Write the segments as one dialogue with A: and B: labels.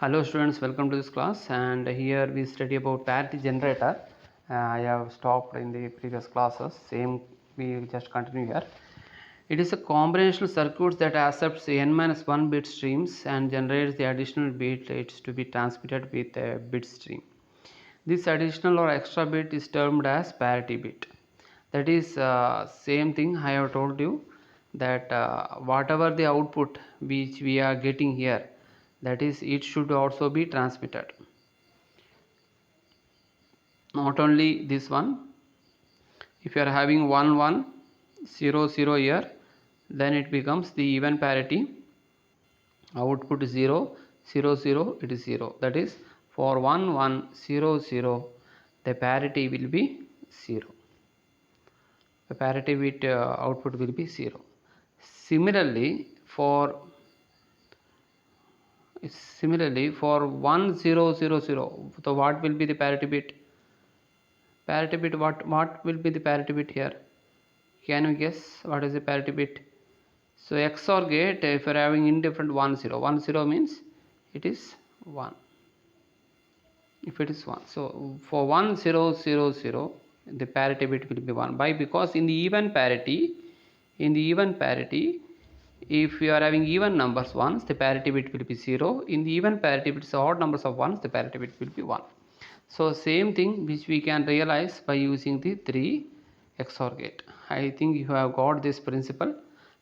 A: Hello students, welcome to this class, and here we study about parity generator. I have stopped in the previous classes, same we will just continue here. It is a combinational circuit that accepts n-1 bit streams and generates the additional bits to be transmitted with a bit stream. This additional or extra bit is termed as parity bit. That is same thing I have told you, that whatever the output which we are getting here, that is it should also be transmitted. Not only this one, if you are having 1 1 0 0 here, then it becomes the even parity. Output is 0 0 0, it is 0. That is for 1 1 0 0, the parity will be 0. The parity bit output will be 0. Similarly for 1000, so what will be the parity bit? Parity bit, what will be the parity bit here? Can you guess what is the parity bit? So XOR gate, if you are having indifferent 1 0 means it is 1. If it is 1, so for 1 0 0 0, the parity bit will be 1. Why? Because in the even parity, if you are having even numbers ones, the parity bit will be 0. In the even parity, if it's odd numbers of ones, the parity bit will be 1. So same thing which we can realize by using the 3 XOR gate. I think you have got this principle.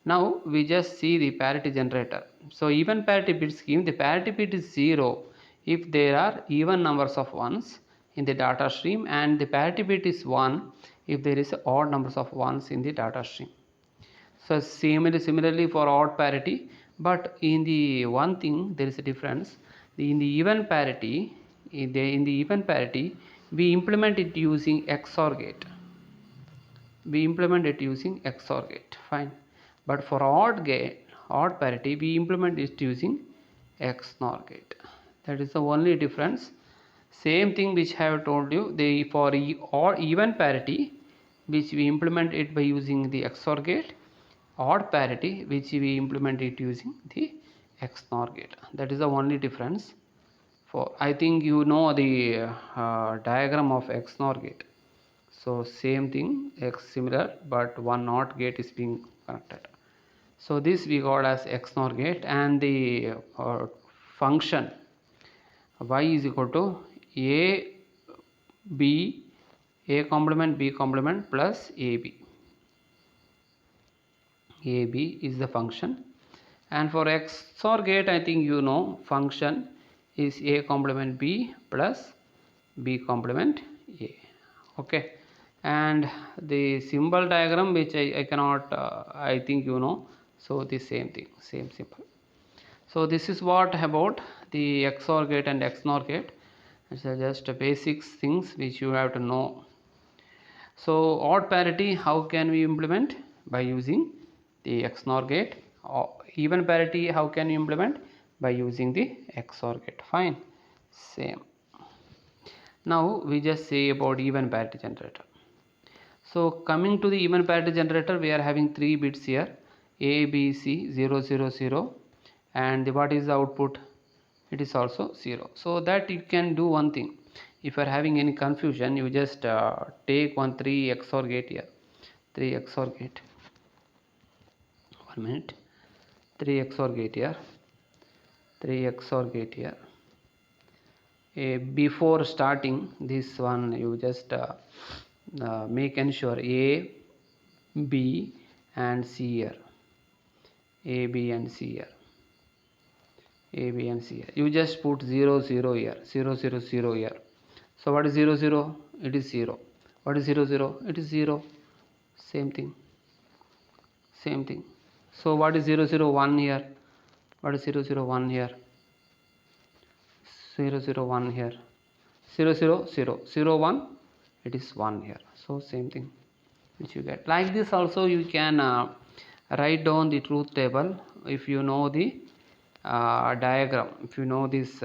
A: Now we just see the parity generator. So even parity bit scheme, the parity bit is 0 if there are even numbers of ones in the data stream, and the parity bit is 1 if there is odd numbers of ones in the data stream. So similarly for odd parity, but in the one thing there is a difference. In the even parity, we implement it using XOR gate. Fine. But for odd parity, we implement it using XNOR gate. That is the only difference. Same thing which I have told you. For even parity, which we implement it by using the XOR gate. Odd parity, which we implement it using the XNOR gate. That is the only difference. For I think you know the diagram of XNOR gate. So same thing, X similar, but one NOT gate is being connected. So this we got as XNOR gate, and the function y is equal to a complement b complement plus ab. AB is the function, and for XOR gate I think you know function is a complement b plus b complement a. Okay, and the symbol diagram which I cannot I think you know, so the same thing, same symbol. So this is what about the XOR gate and XNOR gate. It's just basic things which you have to know. So odd parity, how can we implement? By using the XNOR gate. Even parity, how can you implement? By using the XOR gate. Fine, same. Now we just say about even parity generator. So coming to the even parity generator, we are having 3 bits here, A, B, C, 0 0 0, and what is the output? It is also 0. So that you can do one thing. If you are having any confusion, you just take 3 XOR gate here, 3 XOR gate. 1 minute. 3 XOR gate here, 3 XOR gate here. Before starting this one, you just make ensure A, B and C here, A, B and C here, A, B and C here. You just put 0 0 here, 0 0 0 here. So what is 0 0? It is 0. What is 0 0? It is 0. Same thing. So what is 0 0 1 here? What is 0 0 1 here? 0 0 1 here. 0 0 0 0 1, it is 1 here. So same thing which you get. Like this also you can write down the truth table if you know the diagram. If you know this,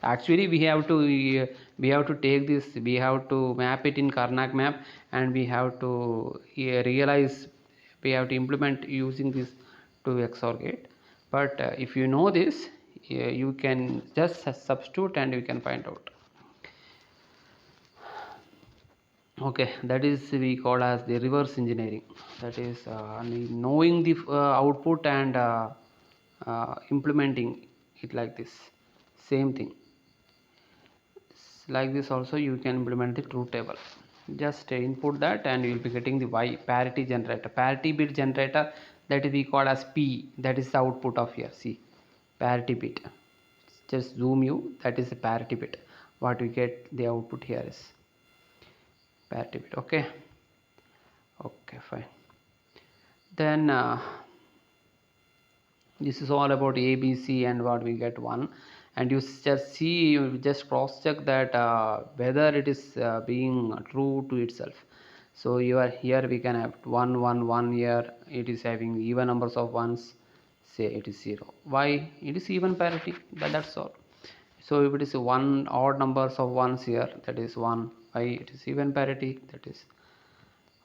A: actually we have to take this, we have to map it in Karnac map, and we have to realize, we have to implement using this 2 XOR gate. But if you know this, you can just substitute and you can find out. Okay, that is we call as the reverse engineering. That is knowing the output and implementing it like this. Same thing. Like this also you can implement the truth table. Just input that and you will be getting the Y parity generator, parity bit generator, that we call as P. That is the output of here. See, parity bit. Just zoom you. That is the parity bit. What we get the output here is parity bit. Okay. Okay, fine. Then this is all about ABC and what we get 1, and you just see, you just cross check that whether it is being true to itself. So you are here, we can have 1 1 1 here, it is having even numbers of ones, say it is 0. Why? It is even parity, that's all. So if it is one odd numbers of ones here, that is 1. Why? It is even parity, that is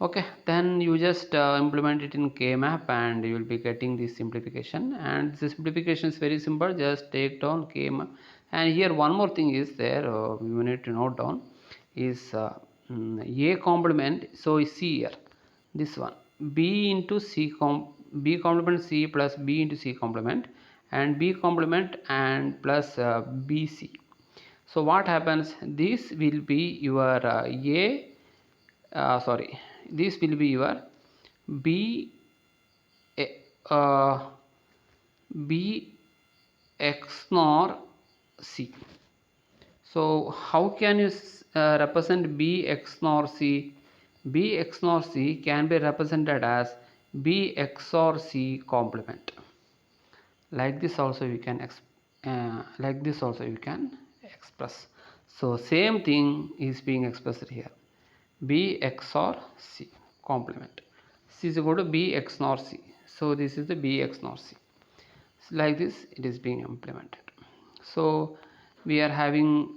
A: okay. Then you just implement it in K-map and you will be getting this simplification, and the simplification is very simple. Just take down K-map, and here one more thing is there, you need to note down is A complement. So you see here this one, B into B complement C plus B into C complement, and B complement and plus BC. So what happens, this will be your sorry, this will be your B uh, B XNOR C. So how can you represent B XNOR C? B XNOR C can be represented as B XOR C complement. Like this also you can like this also you can express. So same thing is being expressed here. B XOR C complement. C is equal to B XOR C. So this is the B XOR C. So like this it is being implemented. So we are having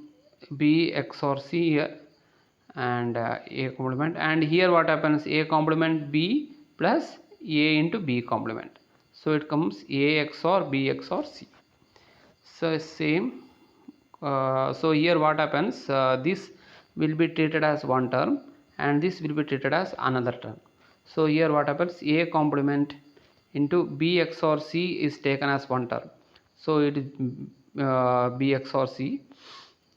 A: B XOR C here, and A complement, and here what happens, A complement B plus A into B complement. So it comes A XOR B XOR C. So same. So here what happens, this will be treated as one term and this will be treated as another term. So here what happens, A complement into B XOR C is taken as one term. So it is B XOR C,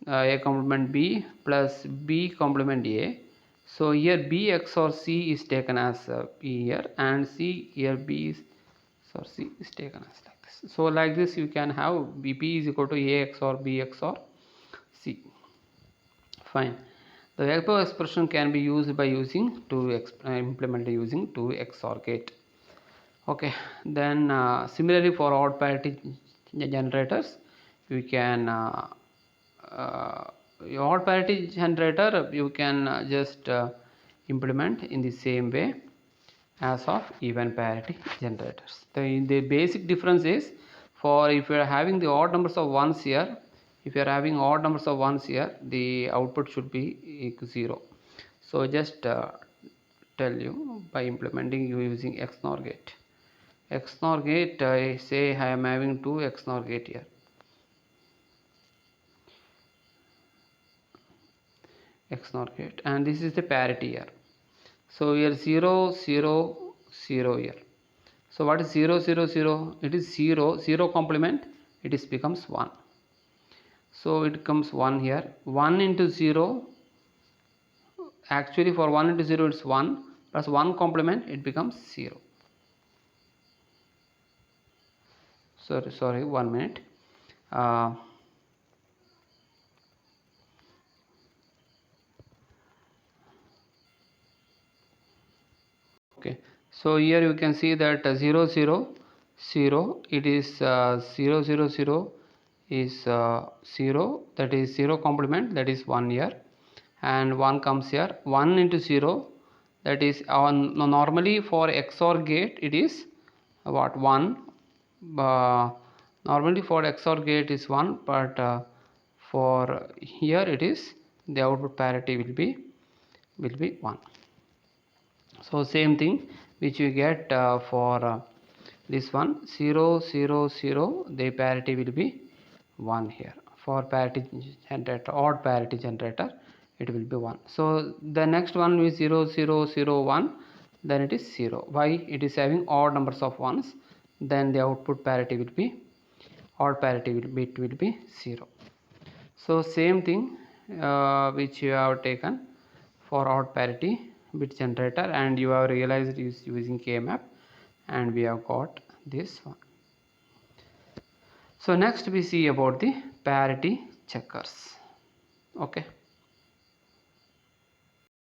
A: A complement B plus B complement A. So here B XOR C is taken as P here, and C here B is, so C is taken as like this. So like this you can have BP is equal to A XOR B XOR C. Fine. The above expression can be used by using implement using 2 XOR gate. Okay. Then similarly for odd parity generators, we can odd parity generator you can just implement in the same way as of even parity generators. The basic difference is, for if you are having the odd numbers of ones here, if you are having odd numbers of ones here, the output should be equal to 0. So just tell you by implementing using XNOR gate. XNOR gate, I say I am having 2 XNOR gate here. XNOR gate, and this is the parity here. So here 0 0 0 here. So what is 0 0 0? It is 0 0 complement, it is becomes 1. So it comes 1 here. 1 into 0, actually for 1 into 0 it's 1 plus 1 complement, it becomes 0. Sorry 1 minute. Okay, so here you can see that 0 0 0, it is 0 0 0 is 0, that is 0 complement, that is 1 here, and 1 comes here. 1 into 0, that is on normally for XOR gate it is what, 1. Normally for XOR gate is 1, but for here it is, the output parity will be 1. So same thing which you get for this one, 0 0 0, the parity will be 1 here. For parity generator, odd parity generator, it will be 1. So the next one is 0 0 0 1, then it is 0. Why? It is having odd numbers of ones, then the output parity will be odd parity bit will be 0. So same thing which you have taken for odd parity bit generator, and you have realized is using K-map, and we have got this one. So next we see about the parity checkers. Okay.